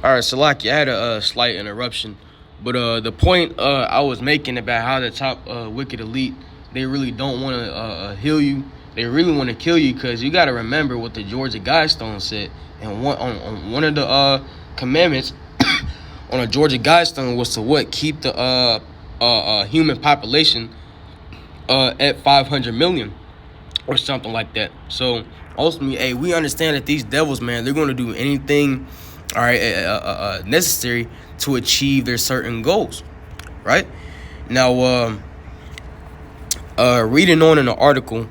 All right, Salaki, I had a slight interruption, but the point I was making about how the top wicked elite, they really don't want to heal you. They really want to kill you because you got to remember what the Georgia Guidestone said. And on one of the commandments on a Georgia Guidestone was to what? Keep the human population at 500 million or something like that. So ultimately, hey, we understand that these devils, man, they're going to do anything, all right, necessary to achieve their certain goals, right? Now, reading on in the article,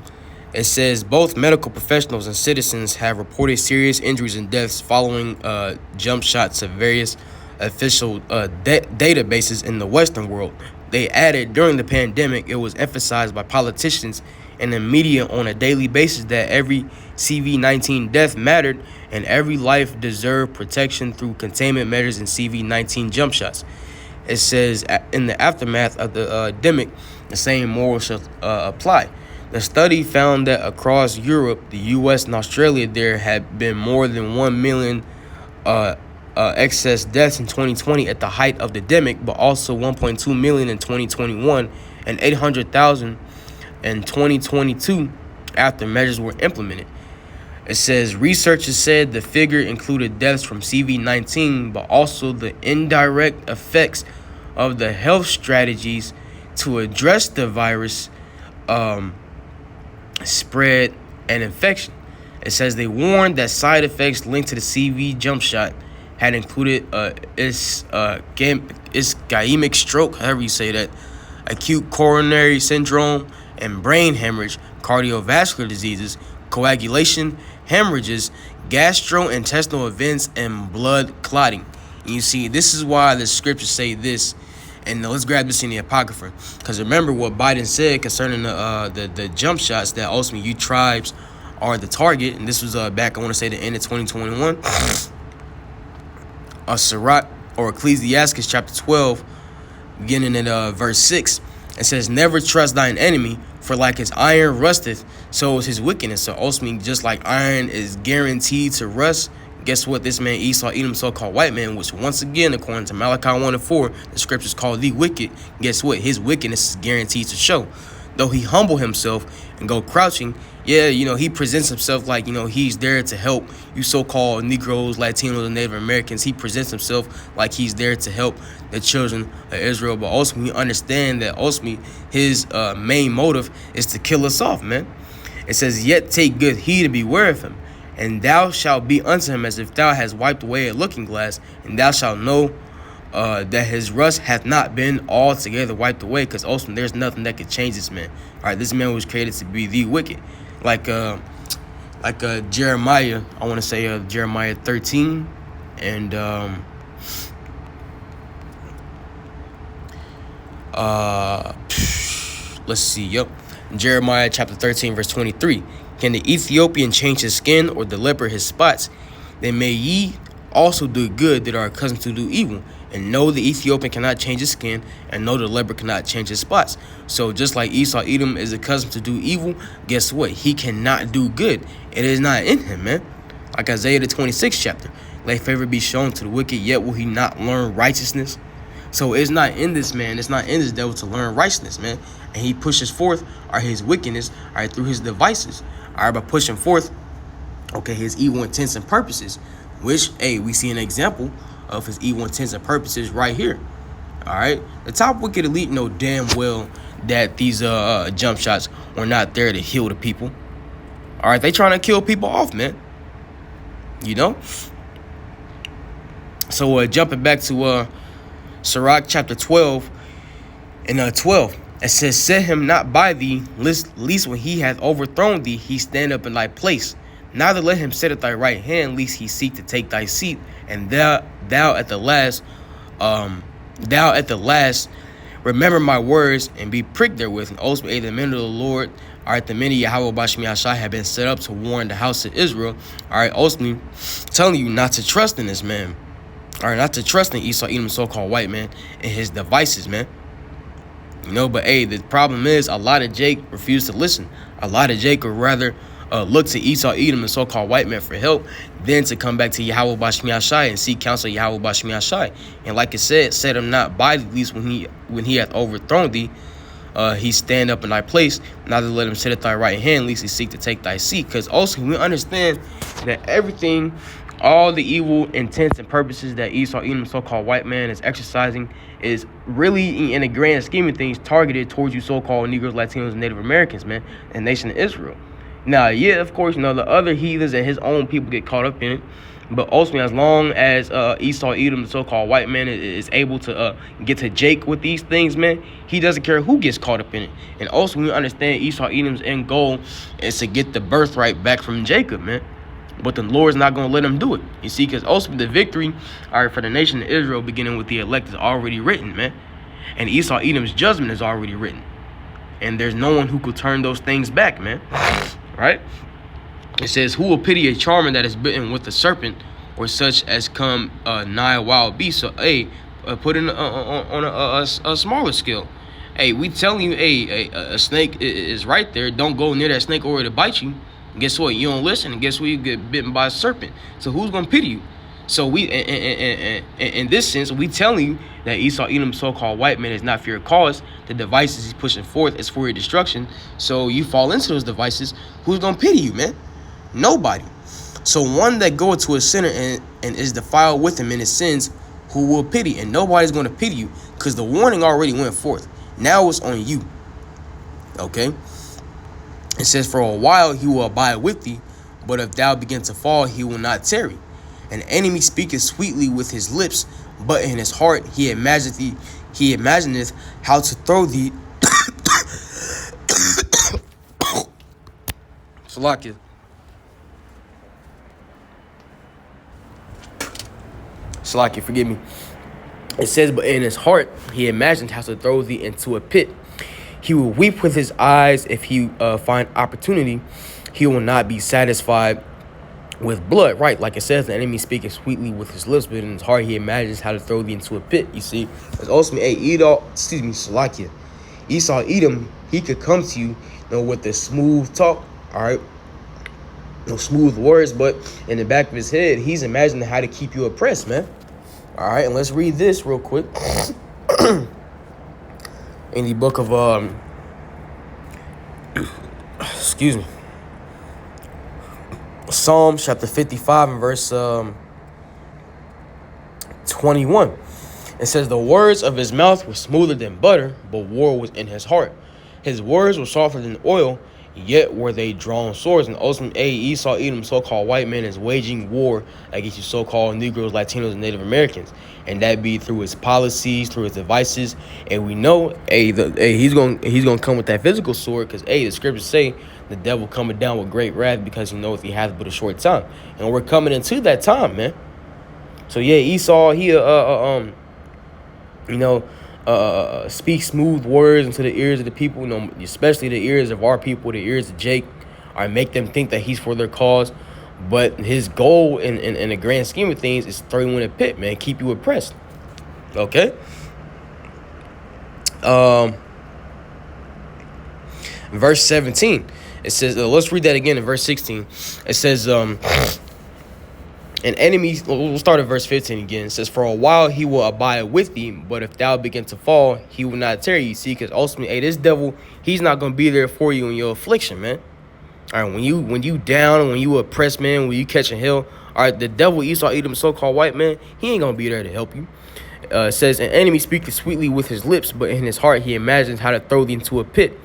it says both medical professionals and citizens have reported serious injuries and deaths following jump shots to various official databases in the Western world. They added during the pandemic, it was emphasized by politicians and the media on a daily basis that every CV-19 death mattered and every life deserved protection through containment measures and CV-19 jump shots. It says in the aftermath of the pandemic, the same morals should apply. The study found that across Europe, the U.S., and Australia, there had been more than 1 million excess deaths in 2020 at the height of the pandemic, but also 1.2 million in 2021 and 800,000 in 2022 after measures were implemented. It says researchers said the figure included deaths from CV-19, but also the indirect effects of the health strategies to address the virus spread and infection. It says they warned that side effects linked to the CV jump shot had included ischemic stroke, however you say that, acute coronary syndrome, and brain hemorrhage, cardiovascular diseases, coagulation, hemorrhages, gastrointestinal events, and blood clotting. And you see, this is why the scriptures say this. And let's grab this in the Apocrypha, because remember what Biden said concerning the jump shots, that ultimately you tribes are the target. And this was back, I want to say, the end of 2021. Sirach or Ecclesiastes chapter 12, beginning at verse 6. It says, never trust thine enemy, for like his iron rusteth, so is his wickedness. So ultimately, just like iron is guaranteed to rust, guess what? This man Esau, Edom, so-called white man, which once again, according to Malachi 1:4, the scriptures call the wicked. Guess what? His wickedness is guaranteed to show. Though he humble himself and go crouching, yeah, he presents himself like, he's there to help you so-called Negroes, Latinos, and Native Americans. He presents himself like he's there to help the children of Israel. But ultimately, we understand that ultimately his main motive is to kill us off, man. It says, yet take good heed and beware of him. And thou shalt be unto him as if thou hast wiped away a looking glass, and thou shalt know that his rust hath not been altogether wiped away, because ultimately there's nothing that could change this man. All right, this man was created to be the wicked, like Jeremiah. I want to say Jeremiah 13, and let's see. Yep, Jeremiah chapter 13, verse 23. Can the Ethiopian change his skin or the leper his spots? Then may ye also do good that are accustomed to do evil. And know the Ethiopian cannot change his skin, and know the leper cannot change his spots. So just like Esau, Edom is accustomed to do evil, guess what? He cannot do good. It is not in him, man. Like Isaiah the 26th chapter. Let favor be shown to the wicked, yet will he not learn righteousness? So it's not in this man, it's not in this devil to learn righteousness, man. And he pushes forth his wickedness, through his devices. By pushing forth, his evil intents and purposes, which, we see an example of his evil intents and purposes right here. All right, the top wicked elite know damn well that these jump shots were not there to heal the people. All right, they trying to kill people off, man. So jumping back to Sirach chapter 12 and 12. It says, set him not by thee, least when he hath overthrown thee, he stand up in thy place. Neither let him sit at thy right hand, lest he seek to take thy seat. And thou at the last, remember my words and be pricked therewith. And ultimately, the men of the Lord, the men of Yahweh Bashmi Ashai have been set up to warn the house of Israel. Ultimately telling you not to trust in this man. Not to trust in Esau, Edom, so-called white man, and his devices, man. But the problem is a lot of Jake refuse to listen. A lot of Jake would rather look to Esau, Edom, and so-called white men for help, then to come back to Yahweh Bashmi Ashai and seek counsel of Yahweh Bashmi Ashai. And like it said, set him not by thee, least when he hath overthrown thee, he stand up in thy place, neither let him sit at thy right hand, lest he seek to take thy seat. Because also we understand that everything, all the evil intents and purposes that Esau, Edom, so-called white man, is exercising is really, in the grand scheme of things, targeted towards you so-called Negroes, Latinos, and Native Americans, man, and nation of Israel. Now, yeah, of course, the other heathens and his own people get caught up in it. But ultimately, as long as Esau, Edom, the so-called white man, is able to get to Jake with these things, man, he doesn't care who gets caught up in it. And also, we understand Esau, Edom's end goal is to get the birthright back from Jacob, man. But the Lord's not going to let him do it. You see, because ultimately the victory, all right, for the nation of Israel, beginning with the elect, is already written, man. And Esau, Edom's judgment is already written. And there's no one who could turn those things back, man. Right? It says, who will pity a charmer that is bitten with a serpent, or such as come nigh a wild beast? So, hey, put in on a smaller scale. Hey, we telling you, hey, a snake is right there. Don't go near that snake or it'll bite you. And guess what? You don't listen, and guess what? You get bitten by a serpent. So who's gonna pity you? So we, in this sense, we telling you that Esau, Edom, so-called white man, is not for your cause. The devices he's pushing forth is for your destruction. So you fall into those devices. Who's gonna pity you, man? Nobody. So one that goeth to a sinner and is defiled with him in his sins, who will pity? And nobody's going to pity you, because the warning already went forth. Now it's on you. Okay? It says, for a while he will abide with thee, but if thou begin to fall, he will not tarry. An enemy speaketh sweetly with his lips, but in his heart he imagineth how to throw thee. Salakia. Salakia, forgive me. It says, but in his heart he imagined how to throw thee into a pit. He will weep with his eyes if he find opportunity. He will not be satisfied with blood. Right, like it says, the enemy speaketh sweetly with his lips, but in his heart he imagines how to throw thee into a pit. You see, it's ultimately, Salakia. Esau, Edom, he could come to you, with the smooth talk, all right, no smooth words, but in the back of his head, he's imagining how to keep you oppressed, man. All right, and let's read this real quick. In the book of excuse me, Psalms chapter 55 and verse 21. It says, the words of his mouth were smoother than butter, but war was in his heart. His words were softer than oil, yet were they drawn swords. And ultimately, Esau, Edom, so-called white man, is waging war against you so-called Negroes, Latinos, and Native Americans. And that be through his policies, through his devices. And we know, he's gonna come with that physical sword, because, the scriptures say the devil coming down with great wrath, because he knoweth he hath but a short time. And we're coming into that time, man. So yeah, Esau, he speak smooth words into the ears of the people, especially the ears of our people, the ears of Jake, or make them think that he's for their cause. But his goal in the grand scheme of things is throw you in a pit, man, keep you oppressed. Okay? Verse 17, it says, let's read that again in verse 16. It says, an enemy, we'll start at verse 15 again. It says, for a while he will abide with thee, but if thou begin to fall, he will not tarry. You see, because ultimately, this devil, he's not going to be there for you in your affliction, man. All right, when you down, when you oppressed, man, when you catching hell, all right, the devil, Esau, Edom, so-called white man, he ain't going to be there to help you. It says, an enemy speaketh sweetly with his lips, but in his heart he imagines how to throw thee into a pit.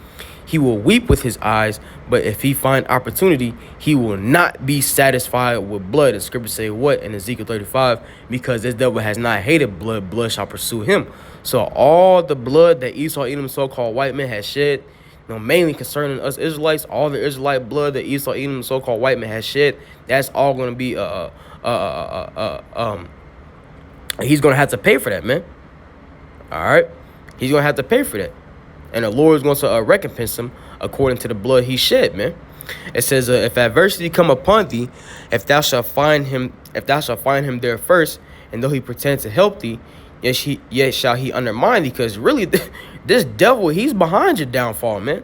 He will weep with his eyes, but if he find opportunity, he will not be satisfied with blood. The scriptures say what in Ezekiel 35? Because this devil has not hated blood, blood shall pursue him. So all the blood that Esau, Edom, so-called white man, has shed, mainly concerning us Israelites, all the Israelite blood that Esau, Edom, so-called white man, has shed, that's all going to be he's going to have to pay for that, man. All right, he's going to have to pay for that. And the Lord is going to recompense him according to the blood he shed, man. It says, if adversity come upon thee, if thou shalt find him there first, and though he pretend to help thee, yet shall he undermine thee. Because really, this devil, he's behind your downfall, man.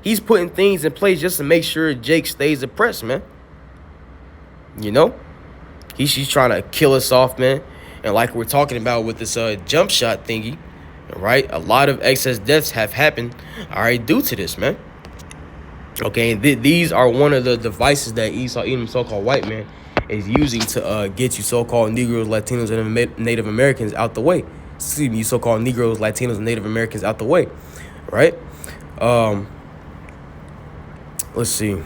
He's putting things in place just to make sure Jake stays oppressed, man. You know? He's trying to kill us off, man. And like we're talking about with this jump shot thingy, right? A lot of excess deaths have happened, all right, due to this, man. Okay, and these are one of the devices that Esau Edom, so-called white man, is using to get you so-called Negroes, Latinos, and Native Americans out the way. Excuse me, you so-called Negroes, Latinos, and Native Americans out the way, right? Let's see.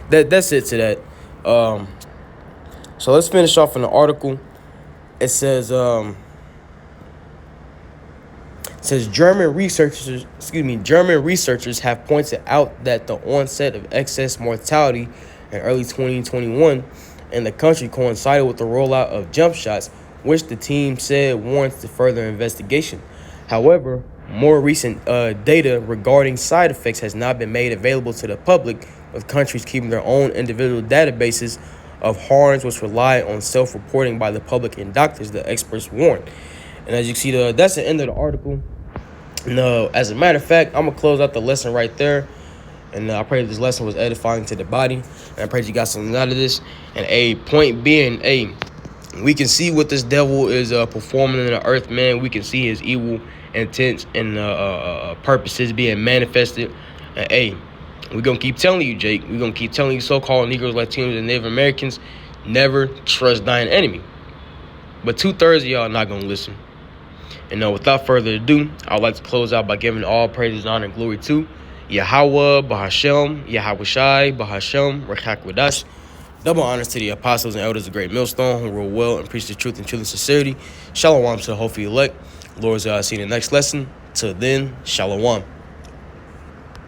That's it to that. So let's finish off in the article. It says German researchers have pointed out that the onset of excess mortality in early 2021 in the country coincided with the rollout of jump shots, which the team said warrants the further investigation. However, more recent data regarding side effects has not been made available to the public, with countries keeping their own individual databases of harms which rely on self-reporting by the public and doctors, the experts warned. And as you see, that's the end of the article. No, as a matter of fact, I'm gonna close out the lesson right there, and I pray this lesson was edifying to the body, and I pray you got something out of this. And a point being, we can see what this devil is performing in the earth, man. We can see his evil intents and purposes being manifested. And we're gonna keep telling you, Jake. We're gonna keep telling you, so-called Negroes, Latinos, and Native Americans, never trust thine enemy. But 2/3 of y'all are not gonna listen. And without further ado, I'd like to close out by giving all praises, honor, and glory to Yahweh, Bahashem, Yahweh Shai, Bahashem, Rechak. Double honors to the apostles and elders of Great Millstone who rule well and preach the truth and sincerity. Shalom to the hopefully elect. Lord's God, see you in the next lesson. Till then, Shalom.